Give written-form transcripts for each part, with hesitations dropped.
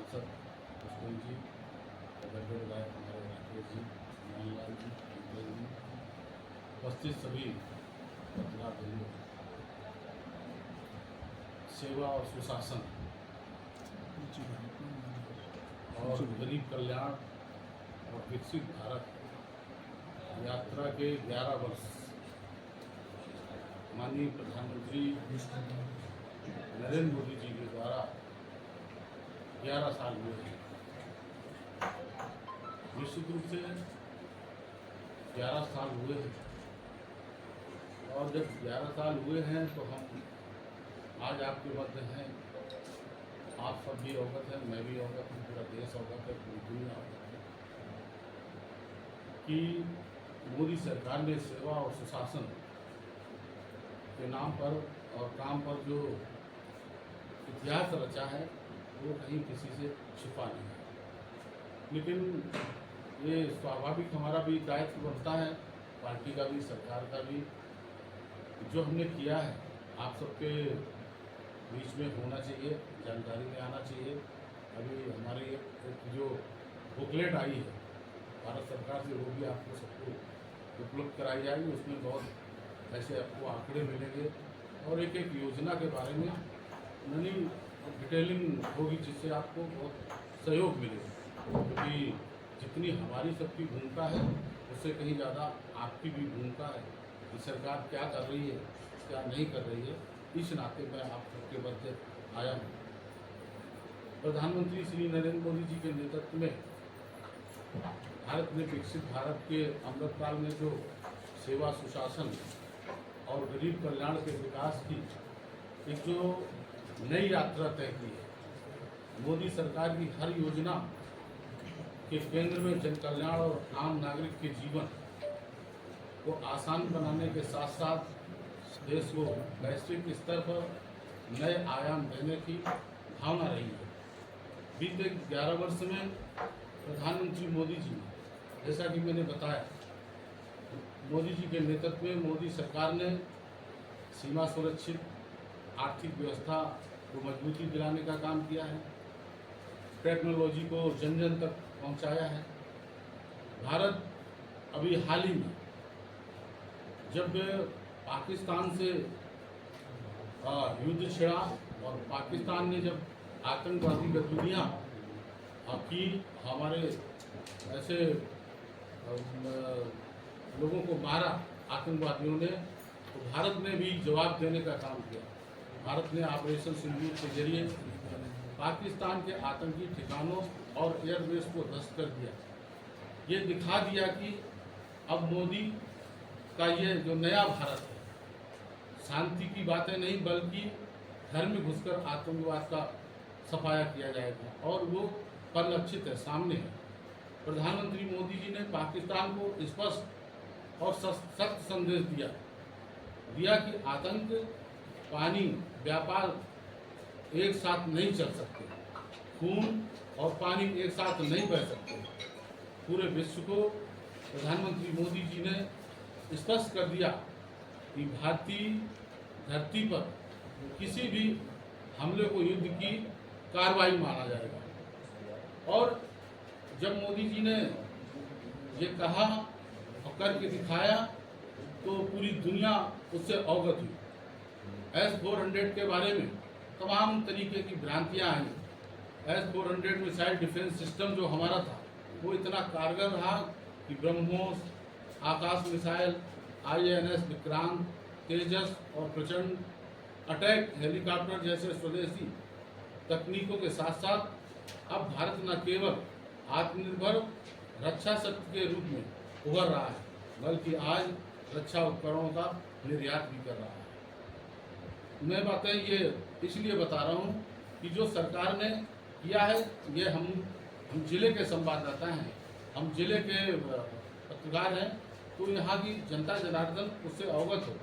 सांसद पुष्पन जी, गढ़ विधायक हमारे राकेश जी, मोहनलाल जी, अंकल जी, उपस्थित सभी पत्रकार, सेवा और सुशासन और गरीब कल्याण और विकसित भारत यात्रा के 11 वर्ष माननीय प्रधानमंत्री नरेंद्र मोदी जी के द्वारा 11 साल हुए हैं। निश्चित रूप से 11 साल हुए हैं, और जब 11 साल हुए हैं तो हम आज आपके मध्य हैं। आप सब भी अवगत हैं, मैं भी अवगत हूँ, पूरा देश अवगत है, पूरी दुनिया अवगत है कि मोदी सरकार ने सेवा और सुशासन के नाम पर और काम पर जो इतिहास रचा है वो कहीं किसी से छिपा नहीं है। लेकिन ये स्वाभाविक हमारा भी दायित्व बनता है, पार्टी का भी, सरकार का भी, जो हमने किया है आप सबके बीच में होना चाहिए, जानकारी में आना चाहिए। अभी हमारी एक जो बुकलेट आई है भारत सरकार से, वो भी आपको सबको उपलब्ध कराई जाएगी। उसमें बहुत ऐसे आपको आंकड़े मिलेंगे और एक एक योजना के बारे में यानी डिटेलिंग होगी, जिससे आपको बहुत सहयोग मिलेगा। क्योंकि जितनी हमारी सबकी भूमिका है उससे कहीं ज़्यादा आपकी भी भूमिका है कि सरकार क्या कर रही है, क्या नहीं कर रही है। इस नाते मैं आप सबके मध्य आया हूँ। प्रधानमंत्री श्री नरेंद्र मोदी जी के नेतृत्व में भारत ने विकसित भारत के अमृतकाल में जो सेवा, सुशासन और गरीब कल्याण के विकास की एक जो नई यात्रा तय की है। मोदी सरकार की हर योजना के केंद्र में जन कल्याण और आम नागरिक के जीवन को आसान बनाने के साथ साथ देश को वैश्विक स्तर पर नए आयाम देने की भावना रही है। बीते 11 वर्ष में प्रधानमंत्री मोदी जी ने, जैसा कि मैंने बताया, मोदी जी के नेतृत्व में मोदी सरकार ने सीमा सुरक्षित आर्थिक व्यवस्था को मजबूती दिलाने का काम किया है, टेक्नोलॉजी को जन जन तक पहुंचाया है। भारत अभी हाल ही में जब पाकिस्तान से युद्ध छिड़ा और पाकिस्तान ने जब आतंकवादी गतिविधियाँ की, हमारे ऐसे लोगों को मारा आतंकवादियों ने, तो भारत ने भी जवाब देने का काम किया। भारत ने ऑपरेशन सिंदूर के जरिए पाकिस्तान के आतंकी ठिकानों और एयरबेस को ध्वस्त कर दिया। ये दिखा दिया कि अब मोदी का ये जो नया भारत है, शांति की बातें नहीं बल्कि घर में घुसकर आतंकवाद का सफाया किया जाएगा, और वो परिलक्षित है, सामने है। प्रधानमंत्री मोदी जी ने पाकिस्तान को स्पष्ट और सख्त संदेश दिया कि आतंक, पानी, व्यापार एक साथ नहीं चल सकते, खून और पानी एक साथ नहीं बह सकते। पूरे विश्व को प्रधानमंत्री मोदी जी ने स्पष्ट कर दिया कि भारतीय धरती पर किसी भी हमले को युद्ध की कार्रवाई माना जाएगा। और जब मोदी जी ने ये कहा और करके दिखाया तो पूरी दुनिया उससे अवगत हुई। S-400 के बारे में तमाम तरीके की भ्रांतियाँ आई। S-400 मिसाइल डिफेंस सिस्टम जो हमारा था वो इतना कारगर रहा कि ब्रह्मोस, आकाश मिसाइल, INS विक्रांत, तेजस और प्रचंड अटैक हेलीकॉप्टर जैसे स्वदेशी तकनीकों के साथ साथ अब भारत न केवल आत्मनिर्भर रक्षा शक्ति के रूप में उभर रहा है, बल्कि आज रक्षा उपकरणों का निर्यात भी कर रहा है। मैं बातें ये इसलिए बता रहा हूँ कि जो सरकार ने किया है, ये हम जिले के संवाददाता हैं, हम जिले के पत्रकार हैं, तो यहाँ की जनता जनार्दन उससे अवगत हो।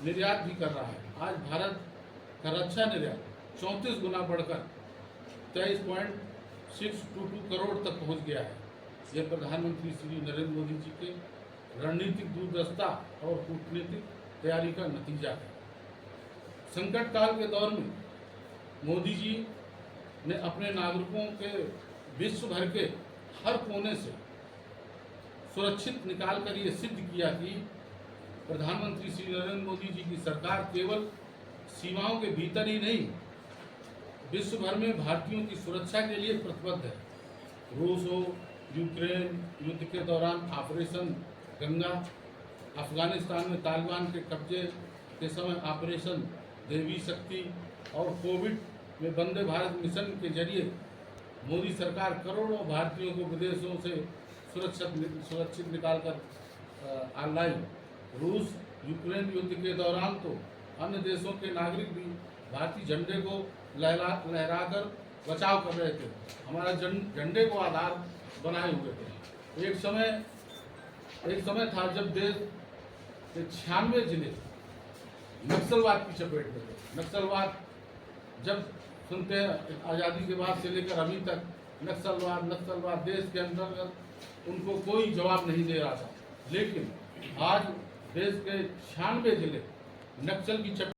निर्यात भी कर रहा है। आज भारत का रक्षा निर्यात 34 गुना बढ़कर 23.622 करोड़ तक पहुँच गया है। यह प्रधानमंत्री श्री नरेंद्र मोदी जी के रणनीतिक दूरदर्शिता और कूटनीतिक तैयारी का नतीजा है। संकट काल के दौर में मोदी जी ने अपने नागरिकों के विश्व भर के हर कोने से सुरक्षित निकाल कर ये सिद्ध किया कि प्रधानमंत्री श्री नरेंद्र मोदी जी की सरकार केवल सीमाओं के भीतर ही नहीं, विश्व भर में भारतीयों की सुरक्षा के लिए प्रतिबद्ध है। रूस हो, यूक्रेन युद्ध के दौरान ऑपरेशन गंगा, अफगानिस्तान में तालिबान के कब्जे के समय ऑपरेशन देवी शक्ति और कोविड में वंदे भारत मिशन के जरिए मोदी सरकार करोड़ों भारतीयों को विदेशों से सुरक्षित निकालकर लाई। रूस यूक्रेन युद्ध के दौरान तो अन्य देशों के नागरिक भी भारतीय झंडे को लहराकर बचाव कर रहे थे, हमारा झंडे को आधार बनाए हुए थे। एक समय था जब देश के 96 जिले नक्सलवाद की चपेट में थे। नक्सलवाद जब सुनते हैं आज़ादी के बाद से लेकर अभी तक नक्सलवाद देश के अंतर्गत उनको कोई जवाब नहीं दे रहा था, लेकिन आज देश के 96 जिले नक्सल की चपेट